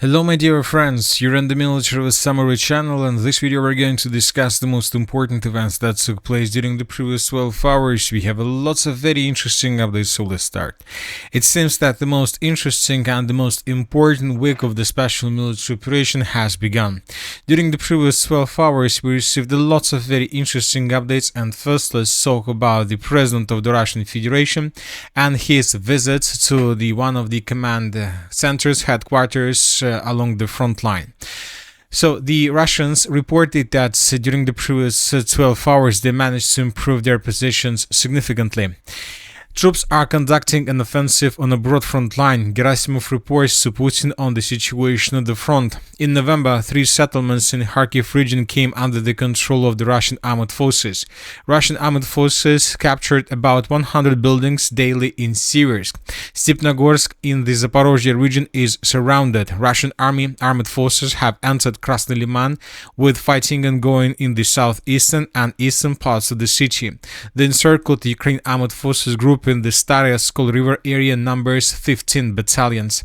Hello my dear friends, you're in the Military Summary channel, and in this video we're going to discuss the most important events that took place during the previous 12 hours. We have lots of very interesting updates, so let's start. It seems that the most interesting and the most important week of the special military operation has begun. During the previous 12 hours we received lots of very interesting updates, and first let's talk about the President of the Russian Federation and his visit to one of the command centers, headquarters along the front line. So the Russians reported that during the previous 12 hours they managed to improve their positions significantly. Troops are conducting an offensive on a broad front line. Gerasimov reports to Putin on the situation at the front. In November, 3 settlements in Kharkiv region came under the control of the Russian armed forces. Russian armed forces captured about 100 buildings daily in Siversk. Stepnogorsk in the Zaporozhye region is surrounded. Russian armed forces have entered Krasny Liman, with fighting ongoing in the southeastern and eastern parts of the city. The encircled Ukraine armed forces group in the Staraya Skol River area numbers 15 battalions.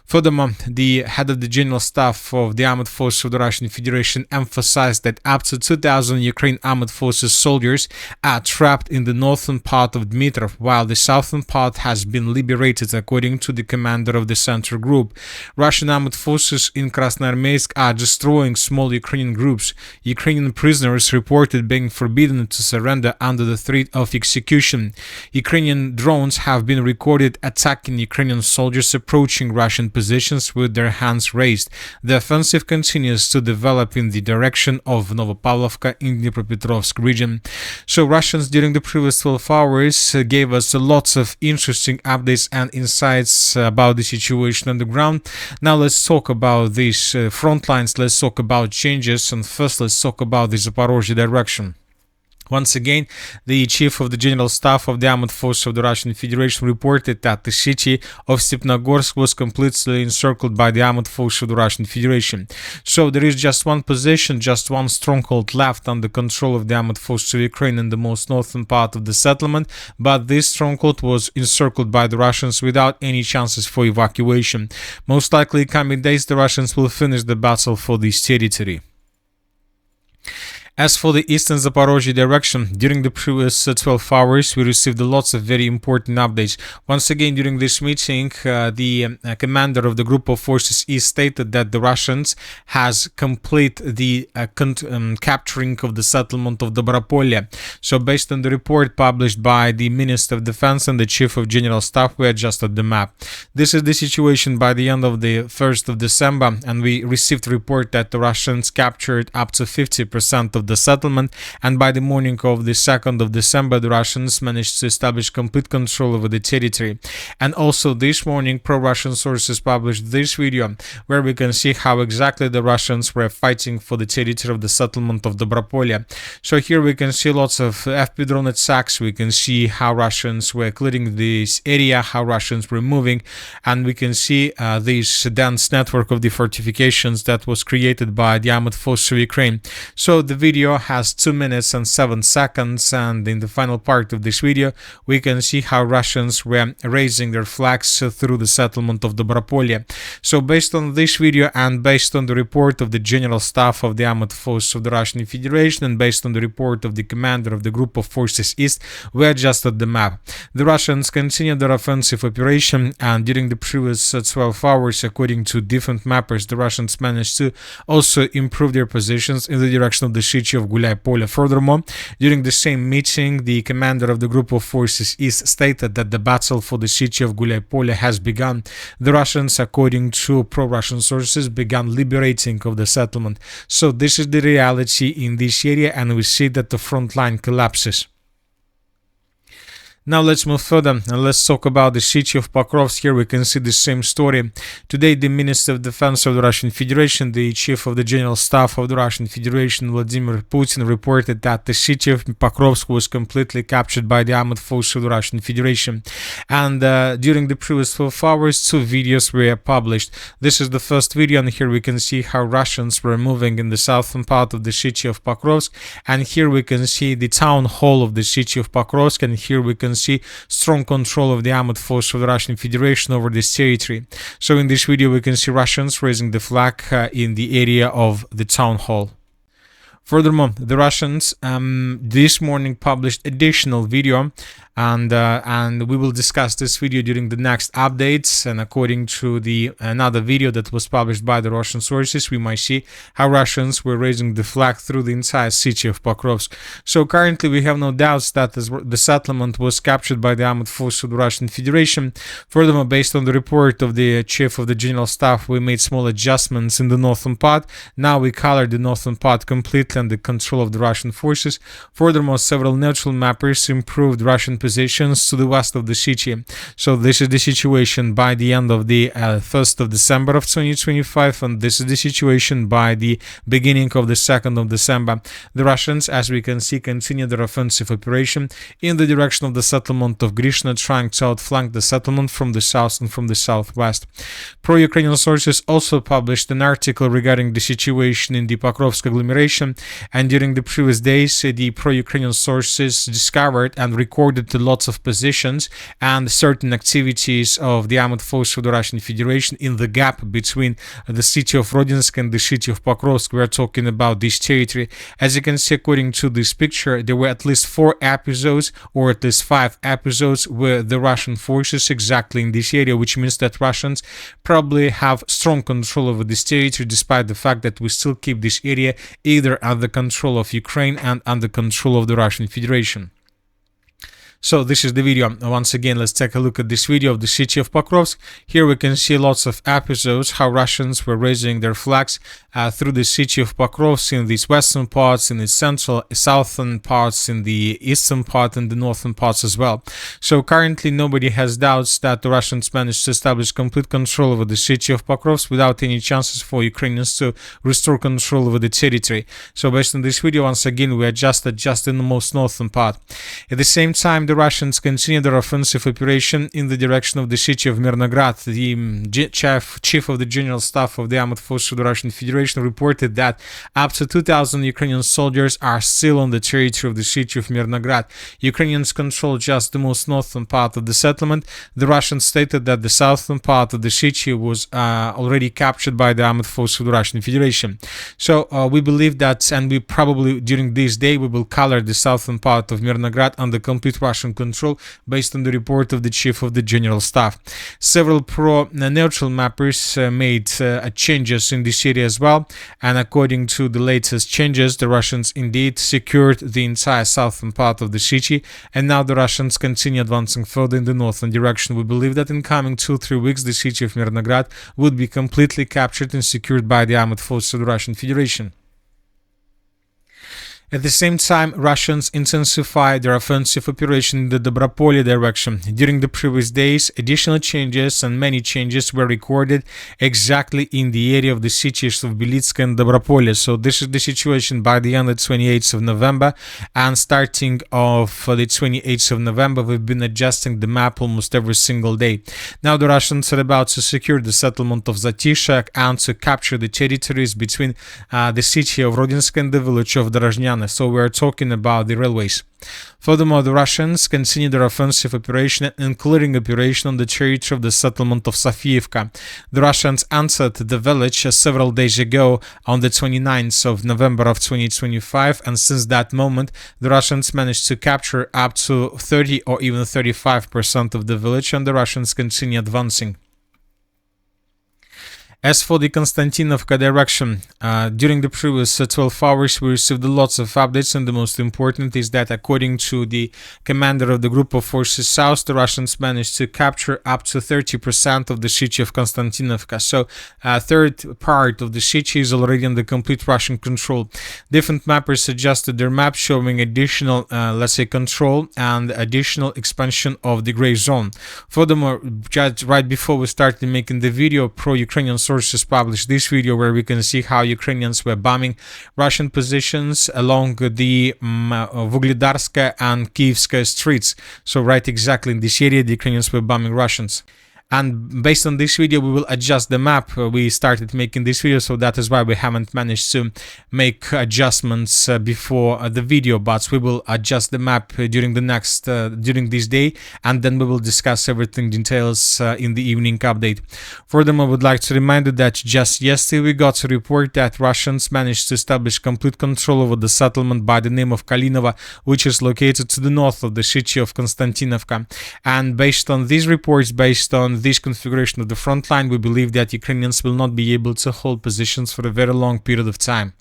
Furthermore, the head of the General Staff of the Armed Forces of the Russian Federation emphasized that up to 2,000 Ukraine Armed Forces soldiers are trapped in the northern part of Dmitrov, while the southern part has been liberated, according to the commander of the center group. Russian Armed Forces in Krasnoarmeysk are destroying small Ukrainian groups. Ukrainian prisoners reported being forbidden to surrender under the threat of execution. Ukrainian drones have been recorded attacking Ukrainian soldiers approaching Russian positions with their hands raised. The offensive continues to develop in the direction of Novopavlovka in the Dobropillia region. So Russians during the previous 12 hours gave us lots of interesting updates and insights about the situation on the ground. Now let's talk about these front lines, let's talk about changes, and first let's talk about the Zaporozhye direction. Once again, the chief of the General Staff of the Armed Forces of the Russian Federation reported that the city of Stepnogorsk was completely encircled by the Armed Forces of the Russian Federation. So there is just one position, just one stronghold left under control of the Armed Forces of Ukraine in the most northern part of the settlement, but this stronghold was encircled by the Russians without any chances for evacuation. Most likely in coming days the Russians will finish the battle for this territory. As for the eastern Zaporozhye direction, during the previous 12 hours we received lots of very important updates. Once again, during this meeting, the commander of the group of forces East stated that the Russians has completed the capturing of the settlement of Dobropillia. So based on the report published by the Minister of Defense and the Chief of General Staff, we adjusted the map. This is the situation by the end of the 1st of December, and we received a report that the Russians captured up to 50% of the settlement, and by the morning of the 2nd of December the Russians managed to establish complete control over the territory. And also this morning pro-Russian sources published this video where we can see how exactly the Russians were fighting for the territory of the settlement of Dobropillia. So here we can see lots of FP drone attacks, we can see how Russians were clearing this area, how Russians were moving, and we can see this dense network of the fortifications that was created by the Armed Forces of Ukraine. So the video has 2 minutes and 7 seconds, and in the final part of this video we can see how Russians were raising their flags through the settlement of Dobropillia. So based on this video and based on the report of the General Staff of the Armed Forces of the Russian Federation and based on the report of the commander of the Group of Forces East, we adjusted the map. The Russians continued their offensive operation, and during the previous 12 hours, according to different mappers, the Russians managed to also improve their positions in the direction of the city of Gulay-Polye. Furthermore, during the same meeting, the commander of the Group of Forces East stated that the battle for the city of Gulay-Polye has begun. The Russians, according to pro-Russian sources, began liberating of the settlement. So this is the reality in this area, and we see that the front line collapses. Now let's move further and let's talk about the city of Pokrovsk. Here we can see the same story. Today the Minister of Defense of the Russian Federation, the Chief of the General Staff of the Russian Federation, Vladimir Putin, reported that the city of Pokrovsk was completely captured by the Armed Forces of the Russian Federation. And during the previous 12 hours, 2 videos were published. This is the first video, and here we can see how Russians were moving in the southern part of the city of Pokrovsk. And here we can see the town hall of the city of Pokrovsk, and here we can see strong control of the armed force of the Russian Federation over this territory. So in this video we can see Russians raising the flag in the area of the town hall. Furthermore, the Russians this morning published additional video, and we will discuss this video during the next updates. And according to the another video that was published by the Russian sources, we might see how Russians were raising the flag through the entire city of Pokrovsk. So currently we have no doubts that the settlement was captured by the armed force of the Russian Federation. Furthermore, based on the report of the chief of the general staff, we made small adjustments in the northern part. Now we colored the northern part completely under control of the Russian forces. Furthermore, several neutral mappers improved Russian positions to the west of the city. So this is the situation by the end of the 1st of December of 2025, and this is the situation by the beginning of the 2nd of December. The Russians, as we can see, continue their offensive operation in the direction of the settlement of Grishna, trying to outflank the settlement from the south and from the southwest. Pro-Ukrainian sources also published an article regarding the situation in the Pokrovsk agglomeration, and during the previous days the pro-Ukrainian sources discovered and recorded lots of positions and certain activities of the armed force of the Russian Federation in the gap between the city of Volchansk and the city of Pokrovsk. We are talking about this territory. As you can see, according to this picture, there were at least 4 episodes or at least 5 episodes with the Russian forces exactly in this area, which means that Russians probably have strong control over this territory, despite the fact that we still keep this area either under control of Ukraine and under control of the Russian Federation. So this is the video. Once again, let's take a look at this video of the city of Pokrovsk. Here we can see lots of episodes how Russians were raising their flags through the city of Pokrovsk in these western parts, in the central, southern parts, in the eastern part, and the northern parts as well. So currently nobody has doubts that the Russians managed to establish complete control over the city of Pokrovsk without any chances for Ukrainians to restore control over the territory. So based on this video, once again, we adjusted just in the most northern part. At the same time, the Russians continue their offensive operation in the direction of the city of Mirnograd. The chief of the general staff of the armed forces of the Russian Federation reported that up to 2,000 Ukrainian soldiers are still on the territory of the city of Mirnograd. Ukrainians control just the most northern part of the settlement. The Russians stated that the southern part of the city was already captured by the armed forces of the Russian Federation. So we believe that, and we probably during this day we will color the southern part of Mirnograd under complete Russian control based on the report of the chief of the general staff. Several pro-neutral mappers made changes in this area as well, and according to the latest changes, the Russians indeed secured the entire southern part of the city, and now the Russians continue advancing further in the northern direction. We believe that in coming 2-3 weeks the city of Mirnograd would be completely captured and secured by the armed forces of the Russian Federation. At the same time, Russians intensified their offensive operation in the Dobropillia direction. During the previous days, additional changes and many changes were recorded exactly in the area of the cities of Belitsk and Dobropillia. So this is the situation by the end of 28th of November, and starting of the 28th of November, we've been adjusting the map almost every single day. Now the Russians are about to secure the settlement of Zatishak and to capture the territories between the city of Rodinsk and the village of Dorozhnyane. So we are talking about the railways. Furthermore, the Russians continue their offensive operation, including operation on the territory of the settlement of Sofievka. The Russians entered the village several days ago on the 29th of November of 2025, and since that moment, the Russians managed to capture up to 30 or even 35% of the village, and the Russians continue advancing. As for the Konstantinovka direction, during the previous 12 hours we received lots of updates, and the most important is that according to the commander of the group of forces south, the Russians managed to capture up to 30% of the city of Konstantinovka. So a third part of the city is already under complete Russian control. Different mappers adjusted their map, showing additional, let's say, control and additional expansion of the gray zone. Furthermore, just right before we started making the video, pro-Ukrainian sources published this video where we can see how Ukrainians were bombing Russian positions along the Vugldarskaya and Kievskaya streets. So right exactly in this area, the Ukrainians were bombing Russians. And based on this video, we will adjust the map. We started making this video, so that is why we haven't managed to make adjustments before the video, but we will adjust the map during this day, and then we will discuss everything details in the evening update. Furthermore, I would like to remind you that just yesterday we got a report that Russians managed to establish complete control over the settlement by the name of Kalinova, which is located to the north of the city of Konstantinovka. And based on these reports, based on this configuration of the front line, we believe that Ukrainians will not be able to hold positions for a very long period of time.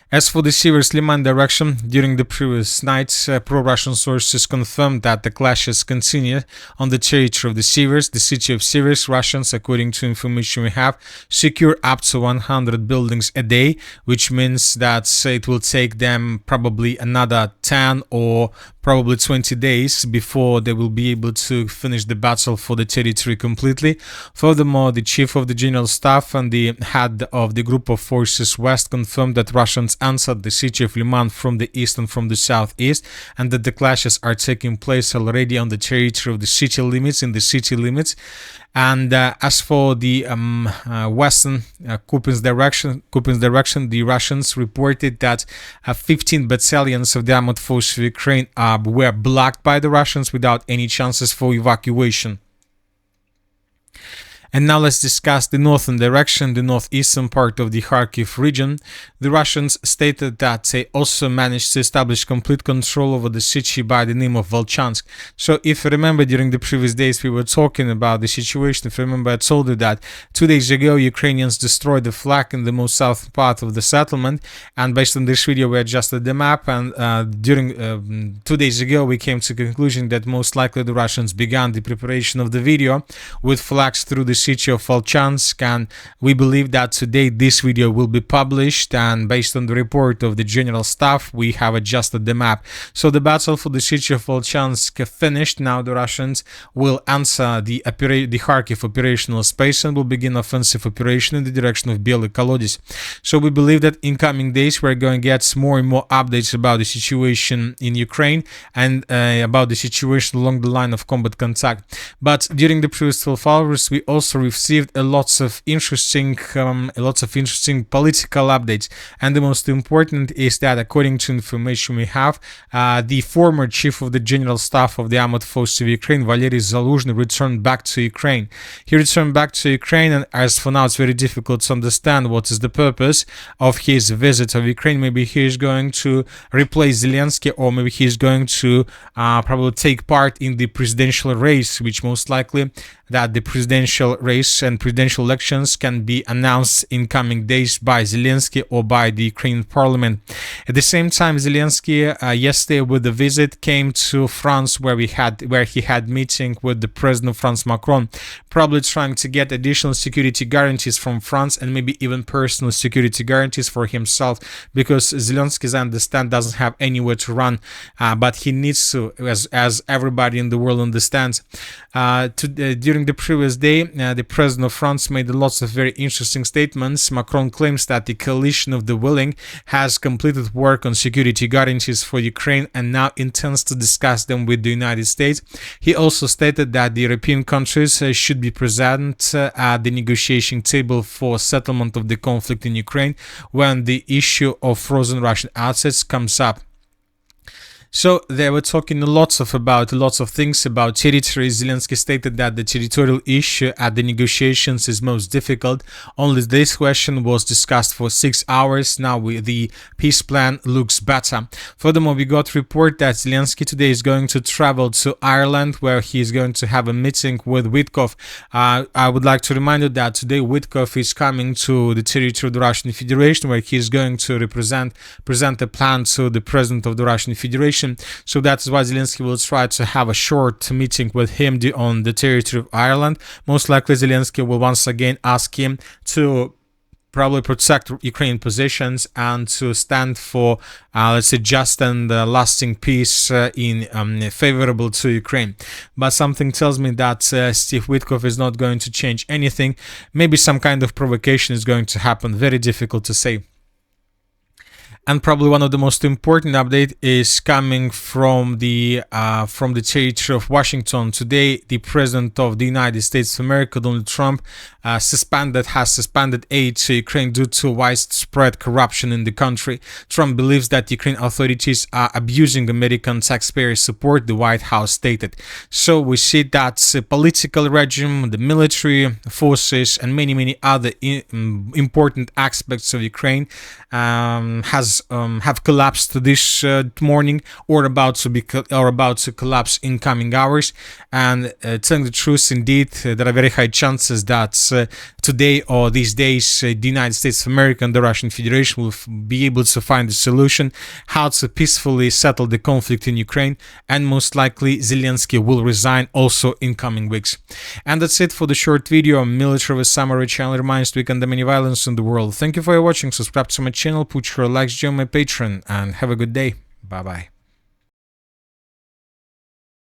As for the Sivers-Liman direction, during the previous nights, pro-Russian sources confirmed that the clashes continue on the territory of the Sivers. The city of Sivers, Russians, according to information we have, secure up to 100 buildings a day, which means that it will take them probably another 10 or probably 20 days before they will be able to finish the battle for the territory completely. Furthermore, the chief of the general staff and the head of the group of forces west confirmed that Russians answered the city of Liman from the east and from the southeast, and that the clashes are taking place already on the territory of the city limits, in the city limits. And as for the western Kupinsk direction, the Russians reported that 15 battalions of the armored forces of Ukraine were blocked by the Russians without any chances for evacuation. And now let's discuss the northern direction, the northeastern part of the Kharkiv region. The Russians stated that they also managed to establish complete control over the city by the name of Volchansk. So if you remember, during the previous days we were talking about the situation. If you remember, I told you that 2 days ago Ukrainians destroyed the flag in the most southern part of the settlement, and based on this video we adjusted the map, and during 2 days ago we came to the conclusion that most likely the Russians began the preparation of the video with flags through the city of Volchansk, and we believe that today this video will be published, and based on the report of the general staff we have adjusted the map. So the battle for the city of Volchansk finished. Now the Russians will answer the Kharkiv operational space and will begin offensive operation in the direction of Belый Kolodец. So we believe that in coming days we're going to get more and more updates about the situation in Ukraine and about the situation along the line of combat contact. But during the previous 12 hours we also received lots of interesting political updates, and the most important is that, according to information we have, the former chief of the general staff of the armored forces of Ukraine, Valery Zaluzhny, returned back to Ukraine. He returned back to Ukraine, and as for now it's very difficult to understand what is the purpose of his visit of Ukraine. Maybe he is going to replace Zelenskyy, or maybe he is going to probably take part in the presidential race, which most likely that the presidential race and presidential elections can be announced in coming days by Zelenskyy or by the Ukrainian parliament. At the same time, Zelenskyy yesterday with the visit came to France, where he had meeting with the president of France, Macron, probably trying to get additional security guarantees from France and maybe even personal security guarantees for himself, because Zelenskyy, as I understand, doesn't have anywhere to run, but he needs to, as everybody in the world understands. During the previous day, the president of France made lots of very interesting statements. Macron claims that the coalition of the willing has completed work on security guarantees for Ukraine and now intends to discuss them with the United States. He also stated that the European countries should be present at the negotiation table for settlement of the conflict in Ukraine when the issue of frozen Russian assets comes up. So they were talking lots of things about territory. Zelenskyy stated that the territorial issue at the negotiations is most difficult. Only this question was discussed for 6 hours. Now the peace plan looks better. Furthermore, we got report that Zelenskyy today is going to travel to Ireland, where he is going to have a meeting with Witkov. I would like to remind you that today Witkov is coming to the territory of the Russian Federation, where he is going to present a plan to the president of the Russian Federation. So that's why Zelenskyy will try to have a short meeting with him on the territory of Ireland. Most likely Zelenskyy will once again ask him to probably protect Ukrainian positions and to stand for, let's say, just and lasting peace favorable to Ukraine. But something tells me that Steve Witkov is not going to change anything. Maybe some kind of provocation is going to happen. Very difficult to say. And probably one of the most important update is coming from the territory of Washington. Today, the President of the United States of America, Donald Trump, has suspended aid to Ukraine due to widespread corruption in the country. Trump believes that Ukraine authorities are abusing American taxpayer support, the White House stated. So we see that the political regime, the military forces, and many other important aspects of Ukraine have collapsed this morning, or about to collapse in coming hours. And telling the truth, indeed, there are very high chances that today or these days the United States of America and the Russian Federation will be able to find a solution how to peacefully settle the conflict in Ukraine, and most likely Zelenskyy will resign also in coming weeks. And that's it for the short video. Military Summary channel reminds to condemn any violence in the world. Thank you for watching. Subscribe to my channel, put your likes, join my Patreon, and have a good day. Bye bye.